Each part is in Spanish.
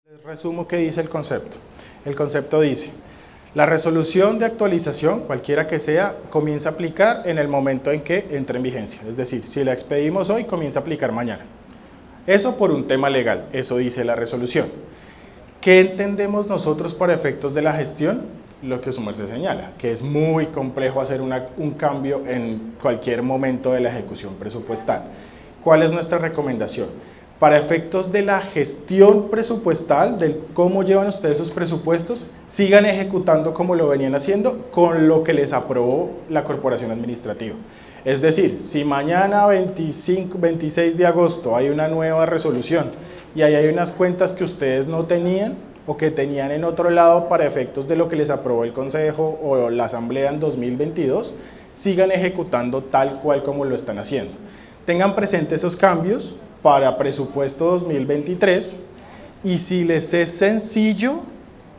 Les resumo qué dice el concepto. El concepto dice, la resolución de actualización, cualquiera que sea, comienza a aplicar en el momento en que entre en vigencia. Es decir, si la expedimos hoy, comienza a aplicar mañana. Eso por un tema legal, eso dice la resolución. ¿Qué entendemos nosotros para efectos de la gestión? Lo que su merced señala, que es muy complejo hacer un cambio en cualquier momento de la ejecución presupuestal. ¿Cuál es nuestra recomendación? Para efectos de la gestión presupuestal, de cómo llevan ustedes sus presupuestos, sigan ejecutando como lo venían haciendo con lo que les aprobó la Corporación Administrativa. Es decir, si mañana 26 de agosto hay una nueva resolución y ahí hay unas cuentas que ustedes no tenían o que tenían en otro lado para efectos de lo que les aprobó el Consejo o la Asamblea en 2022, sigan ejecutando tal cual como lo están haciendo. Tengan presentes esos cambios para presupuesto 2023 y si les es sencillo,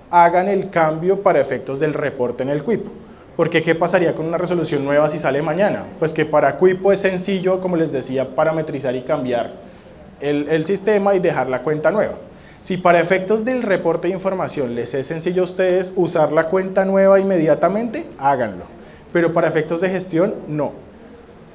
hagan el cambio para efectos del reporte en el CUIPO. Porque ¿qué pasaría con una resolución nueva si sale mañana? Pues que para CUIPO es sencillo, como les decía, parametrizar y cambiar el sistema y dejar la cuenta nueva. Si para efectos del reporte de información les es sencillo a ustedes usar la cuenta nueva inmediatamente, háganlo. Pero para efectos de gestión, no.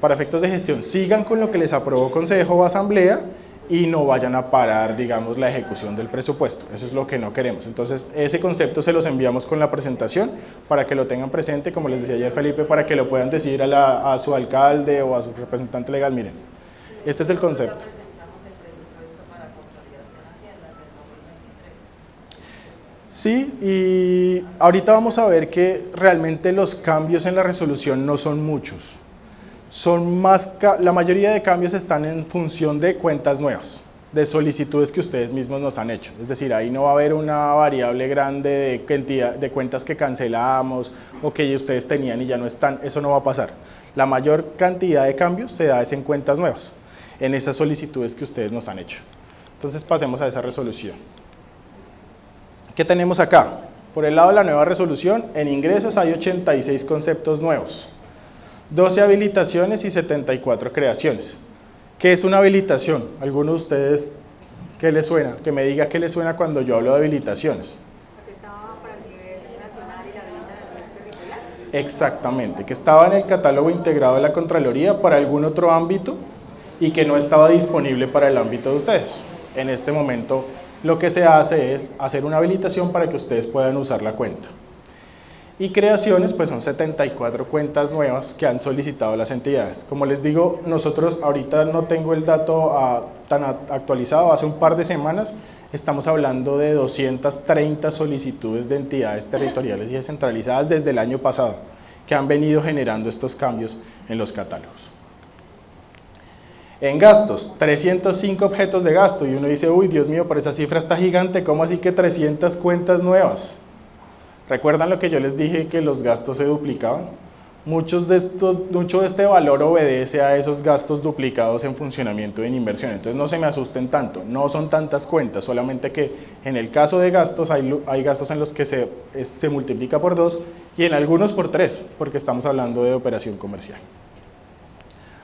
Para efectos de gestión, sigan con lo que les aprobó Consejo o Asamblea y no vayan a parar, digamos, la ejecución del presupuesto. Eso es lo que no queremos. Entonces, ese concepto se los enviamos con la presentación para que lo tengan presente, como les decía ayer Felipe, para que lo puedan decir a su alcalde o a su representante legal. Miren, este es el concepto. Sí, y ahorita vamos a ver que realmente los cambios en la resolución no son muchos. La mayoría de cambios están en función de cuentas nuevas, de solicitudes que ustedes mismos nos han hecho. Es decir, ahí no va a haber una variable grande de cantidad de cuentas que cancelamos o que ustedes tenían y ya no están. Eso no va a pasar. La mayor cantidad de cambios se da en cuentas nuevas, en esas solicitudes que ustedes nos han hecho. Entonces pasemos a esa resolución. ¿Qué tenemos acá? Por el lado de la nueva resolución, en ingresos hay 86 conceptos nuevos. 12 habilitaciones y 74 creaciones. ¿Qué es una habilitación? ¿Alguno de ustedes qué les suena? Que me diga qué les suena cuando yo hablo de habilitaciones. Que estaba para el nivel nacional y la habilita en el nivel territorial. Exactamente, que estaba en el catálogo integrado de la Contraloría para algún otro ámbito y que no estaba disponible para el ámbito de ustedes. En este momento lo que se hace es hacer una habilitación para que ustedes puedan usar la cuenta. Y creaciones, pues son 74 cuentas nuevas que han solicitado las entidades. Como les digo, nosotros ahorita no tengo el dato tan actualizado, hace un par de semanas estamos hablando de 230 solicitudes de entidades territoriales y descentralizadas desde el año pasado, que han venido generando estos cambios en los catálogos. En gastos, 305 objetos de gasto, y uno dice, uy, Dios mío, pero esa cifra está gigante, ¿cómo así que 300 cuentas nuevas? ¿Recuerdan lo que yo les dije, que los gastos se duplicaban? Mucho de este valor obedece a esos gastos duplicados en funcionamiento y en inversión, entonces no se me asusten tanto, no son tantas cuentas, solamente que en el caso de gastos hay gastos en los que se multiplica por 2 y en algunos por 3, porque estamos hablando de operación comercial.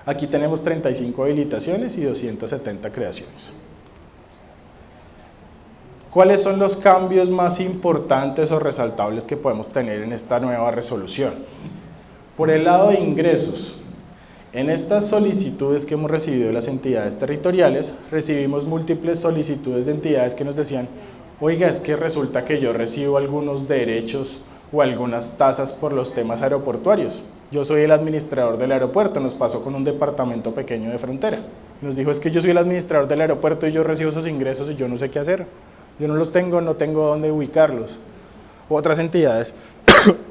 Aquí tenemos 35 habilitaciones y 270 creaciones. ¿Cuáles son los cambios más importantes o resaltables que podemos tener en esta nueva resolución? Por el lado de ingresos, en estas solicitudes que hemos recibido de las entidades territoriales, recibimos múltiples solicitudes de entidades que nos decían, oiga, es que resulta que yo recibo algunos derechos o algunas tasas por los temas aeroportuarios. Yo soy el administrador del aeropuerto, nos pasó con un departamento pequeño de frontera. Nos dijo, es que yo soy el administrador del aeropuerto y yo recibo esos ingresos y yo no sé qué hacer. Yo no los tengo, no tengo dónde ubicarlos. Otras entidades,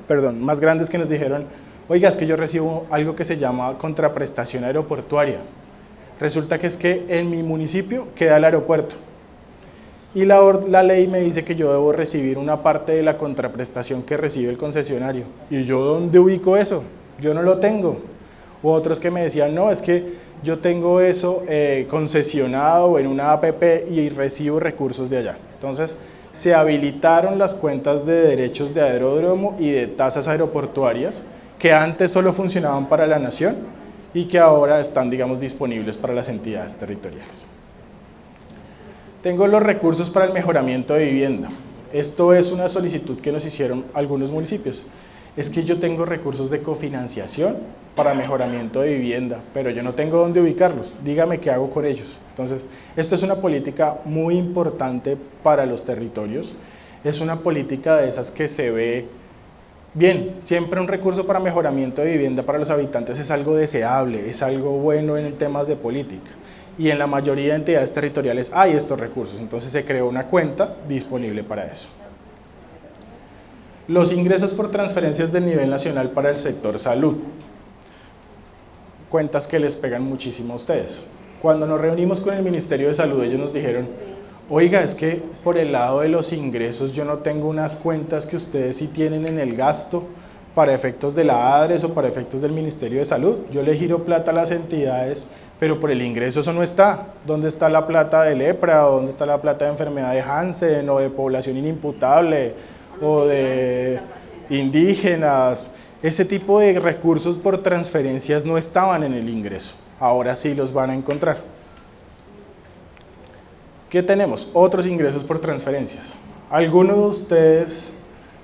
perdón, más grandes que nos dijeron, oiga, es que yo recibo algo que se llama contraprestación aeroportuaria. Resulta que es que en mi municipio queda el aeropuerto. Y la ley me dice que yo debo recibir una parte de la contraprestación que recibe el concesionario. ¿Y yo dónde ubico eso? Yo no lo tengo. O otros que me decían, no, es que yo tengo eso concesionado en una APP y recibo recursos de allá. Entonces, se habilitaron las cuentas de derechos de aeródromo y de tasas aeroportuarias que antes solo funcionaban para la nación y que ahora están, digamos, disponibles para las entidades territoriales. Tengo los recursos para el mejoramiento de vivienda. Esto es una solicitud que nos hicieron algunos municipios. Es que yo tengo recursos de cofinanciación para mejoramiento de vivienda, pero yo no tengo dónde ubicarlos. Dígame qué hago con ellos. Entonces, esto es una política muy importante para los territorios. Es una política de esas que se ve bien. Siempre un recurso para mejoramiento de vivienda para los habitantes es algo deseable, es algo bueno en temas de política. Y en la mayoría de entidades territoriales hay estos recursos. Entonces, se creó una cuenta disponible para eso. Los ingresos por transferencias del nivel nacional para el sector salud. Cuentas que les pegan muchísimo a ustedes. Cuando nos reunimos con el Ministerio de Salud, ellos nos dijeron, oiga, es que por el lado de los ingresos yo no tengo unas cuentas que ustedes sí tienen en el gasto para efectos de la ADRES o para efectos del Ministerio de Salud. Yo le giro plata a las entidades, pero por el ingreso eso no está. ¿Dónde está la plata de lepra? ¿O dónde está la plata de enfermedad de Hansen o de población inimputable? O de indígenas, ese tipo de recursos por transferencias no estaban en el ingreso, ahora sí los van a encontrar. ¿Qué tenemos? Otros ingresos por transferencias. ¿Alguno de ustedes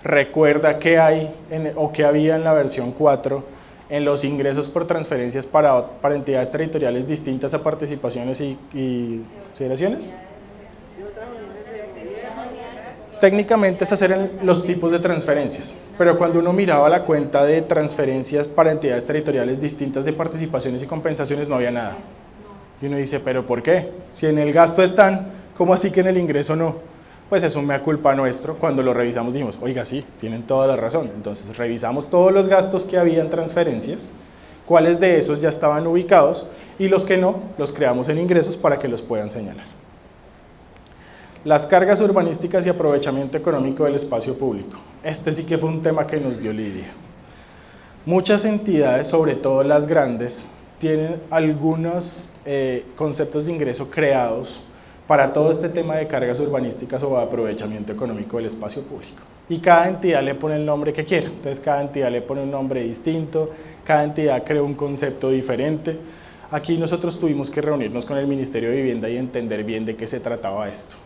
recuerda qué hay o qué había en la versión 4 en los ingresos por transferencias para entidades territoriales distintas a participaciones y federaciones? Técnicamente esas eran los tipos de transferencias, pero cuando uno miraba la cuenta de transferencias para entidades territoriales distintas de participaciones y compensaciones no había nada. Y uno dice, ¿pero por qué? Si en el gasto están, ¿cómo así que en el ingreso no? Pues es un mea culpa nuestro. Cuando lo revisamos dijimos, oiga, sí, tienen toda la razón. Entonces revisamos todos los gastos que había en transferencias, cuáles de esos ya estaban ubicados y los que no, los creamos en ingresos para que los puedan señalar. Las cargas urbanísticas y aprovechamiento económico del espacio público. Este sí que fue un tema que nos dio lidia. Muchas entidades, sobre todo las grandes, tienen algunos conceptos de ingreso creados para todo este tema de cargas urbanísticas o aprovechamiento económico del espacio público. Y cada entidad le pone el nombre que quiera. Entonces cada entidad le pone un nombre distinto, cada entidad crea un concepto diferente. Aquí nosotros tuvimos que reunirnos con el Ministerio de Vivienda y entender bien de qué se trataba esto.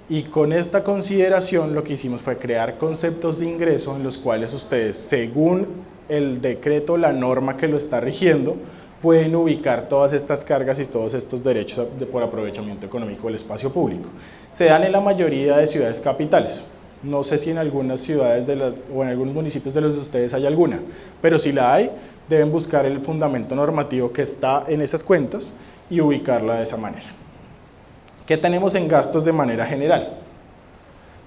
Y con esta consideración lo que hicimos fue crear conceptos de ingreso en los cuales ustedes, según el decreto, la norma que lo está rigiendo, pueden ubicar todas estas cargas y todos estos derechos por aprovechamiento económico del espacio público. Se dan en la mayoría de ciudades capitales. No sé si en algunas ciudades o en algunos municipios de los de ustedes hay alguna, pero si la hay, deben buscar el fundamento normativo que está en esas cuentas y ubicarla de esa manera. ¿Qué tenemos en gastos de manera general?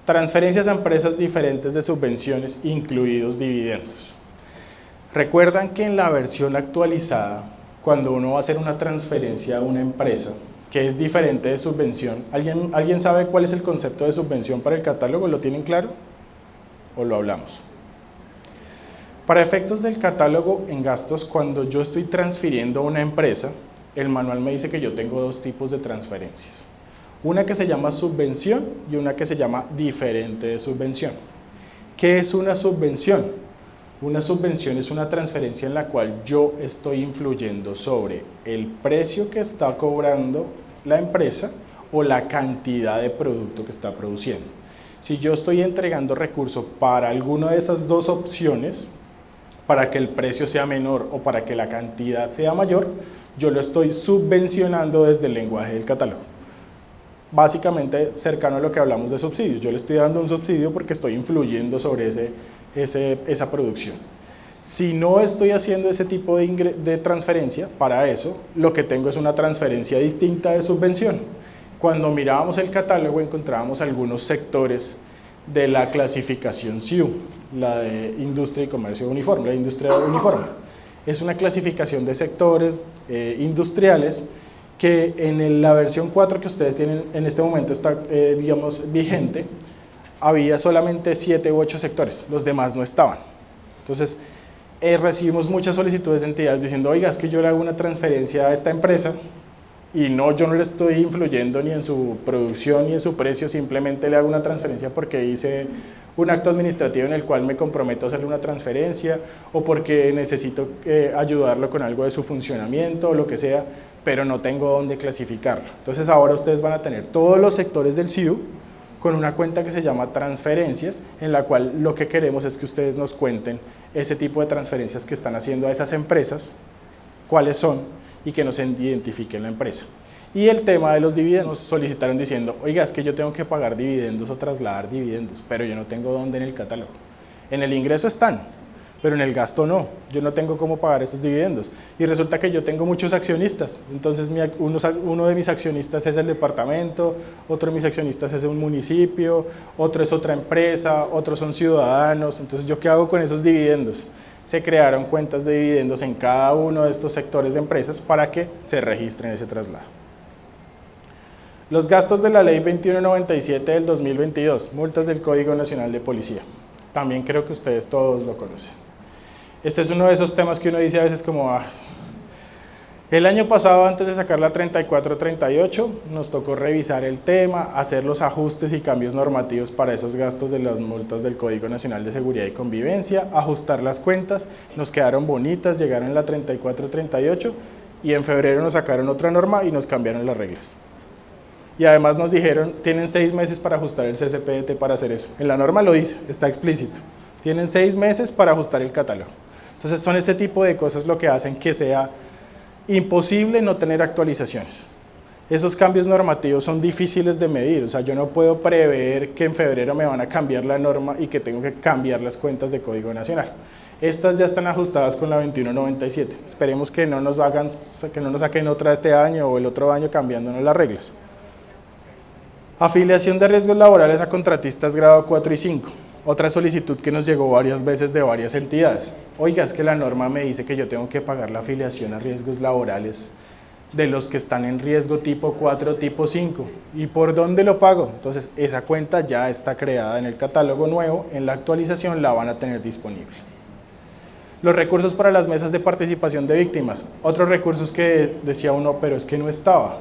Transferencias a empresas diferentes de subvenciones, incluidos dividendos. Recuerdan que en la versión actualizada, cuando uno va a hacer una transferencia a una empresa, que es diferente de subvención, ¿alguien sabe cuál es el concepto de subvención para el catálogo? ¿Lo tienen claro? ¿O lo hablamos? Para efectos del catálogo en gastos, cuando yo estoy transfiriendo a una empresa, el manual me dice que yo tengo dos tipos de transferencias. Una que se llama subvención y una que se llama diferente de subvención. ¿Qué es una subvención? Una subvención es una transferencia en la cual yo estoy influyendo sobre el precio que está cobrando la empresa o la cantidad de producto que está produciendo. Si yo estoy entregando recursos para alguna de esas dos opciones, para que el precio sea menor o para que la cantidad sea mayor, yo lo estoy subvencionando desde el lenguaje del catálogo. Básicamente cercano a lo que hablamos de subsidios. Yo le estoy dando un subsidio porque estoy influyendo sobre esa producción. Si no estoy haciendo ese tipo de transferencia, para eso lo que tengo es una transferencia distinta de subvención. Cuando mirábamos el catálogo encontrábamos algunos sectores de la clasificación SIU, la de Industria y Comercio Uniforme, la industria uniforme. Es una clasificación de sectores industriales que en la versión 4 que ustedes tienen en este momento está, digamos, vigente, había solamente 7 u 8 sectores, los demás no estaban. Entonces, recibimos muchas solicitudes de entidades diciendo, oiga, es que yo le hago una transferencia a esta empresa y yo no le estoy influyendo ni en su producción ni en su precio, simplemente le hago una transferencia porque hice un acto administrativo en el cual me comprometo a hacerle una transferencia o porque necesito ayudarlo con algo de su funcionamiento o lo que sea, pero no tengo dónde clasificarla. Entonces ahora ustedes van a tener todos los sectores del CIU con una cuenta que se llama transferencias, en la cual lo que queremos es que ustedes nos cuenten ese tipo de transferencias que están haciendo a esas empresas, cuáles son y que nos identifiquen la empresa. Y el tema de los dividendos, nos solicitaron diciendo, oiga, es que yo tengo que pagar dividendos o trasladar dividendos, pero yo no tengo dónde en el catálogo. En el ingreso están, pero en el gasto no, yo no tengo cómo pagar esos dividendos. Y resulta que yo tengo muchos accionistas, entonces uno de mis accionistas es el departamento, otro de mis accionistas es un municipio, otro es otra empresa, otros son ciudadanos, entonces ¿yo qué hago con esos dividendos? Se crearon cuentas de dividendos en cada uno de estos sectores de empresas para que se registren ese traslado. Los gastos de la Ley 2197 del 2022, multas del Código Nacional de Policía. También creo que ustedes todos lo conocen. Este es uno de esos temas que uno dice a veces como, el año pasado, antes de sacar la 3438, nos tocó revisar el tema, hacer los ajustes y cambios normativos para esos gastos de las multas del Código Nacional de Seguridad y Convivencia, ajustar las cuentas, nos quedaron bonitas, llegaron en la 3438 y en febrero nos sacaron otra norma y nos cambiaron las reglas. Y además nos dijeron, tienen 6 meses para ajustar el CCPDT para hacer eso. En la norma lo dice, está explícito. Tienen 6 meses para ajustar el catálogo. Entonces son ese tipo de cosas lo que hacen que sea imposible no tener actualizaciones. Esos cambios normativos son difíciles de medir, o sea, yo no puedo prever que en febrero me van a cambiar la norma y que tengo que cambiar las cuentas de Código Nacional. Estas ya están ajustadas con la 2197. Esperemos que no nos saquen otra este año o el otro año cambiándonos las reglas. Afiliación de riesgos laborales a contratistas grado 4 y 5. Otra solicitud que nos llegó varias veces de varias entidades. Oiga, es que la norma me dice que yo tengo que pagar la afiliación a riesgos laborales de los que están en riesgo tipo 4, tipo 5. ¿Y por dónde lo pago? Entonces, esa cuenta ya está creada en el catálogo nuevo, en la actualización la van a tener disponible. Los recursos para las mesas de participación de víctimas. Otros recursos que decía uno, pero es que no estaba.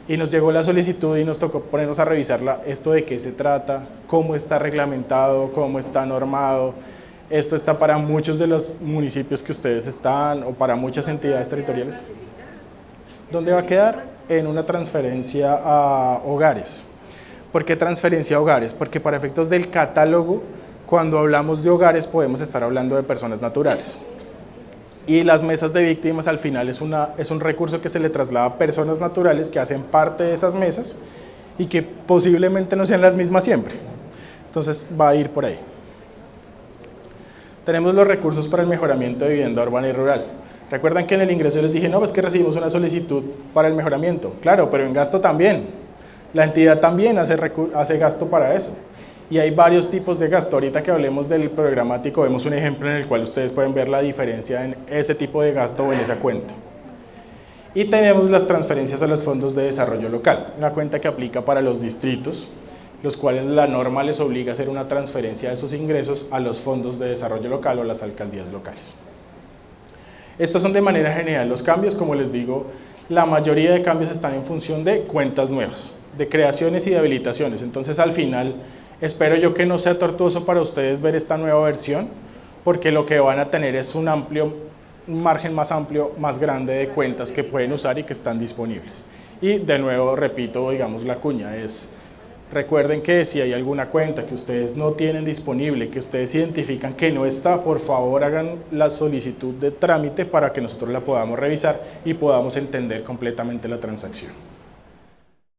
Y nos llegó la solicitud y nos tocó ponernos a revisarla, esto de qué se trata, cómo está reglamentado, cómo está normado. Esto está para muchos de los municipios que ustedes están o para muchas entidades territoriales. ¿Dónde va a quedar? En una transferencia a hogares. ¿Por qué transferencia a hogares? Porque para efectos del catálogo, cuando hablamos de hogares podemos estar hablando de personas naturales. Y las mesas de víctimas al final es un recurso que se le traslada a personas naturales que hacen parte de esas mesas y que posiblemente no sean las mismas siempre. Entonces va a ir por ahí. Tenemos los recursos para el mejoramiento de vivienda urbana y rural. Recuerdan que en el ingreso les dije, no, pues que recibimos una solicitud para el mejoramiento. Claro, pero en gasto también. La entidad también hace gasto para eso. Y hay varios tipos de gasto. Ahorita que hablemos del programático, vemos un ejemplo en el cual ustedes pueden ver la diferencia en ese tipo de gasto o en esa cuenta. Y tenemos las transferencias a los fondos de desarrollo local, una cuenta que aplica para los distritos, los cuales la norma les obliga a hacer una transferencia de sus ingresos a los fondos de desarrollo local o las alcaldías locales. Estos son de manera general los cambios, como les digo, la mayoría de cambios están en función de cuentas nuevas, de creaciones y de habilitaciones. Entonces al final, espero yo que no sea tortuoso para ustedes ver esta nueva versión, porque lo que van a tener es un margen más amplio, más grande de cuentas que pueden usar y que están disponibles. Y de nuevo, repito, digamos la cuña, recuerden que si hay alguna cuenta que ustedes no tienen disponible, que ustedes identifican que no está, por favor hagan la solicitud de trámite para que nosotros la podamos revisar y podamos entender completamente la transacción.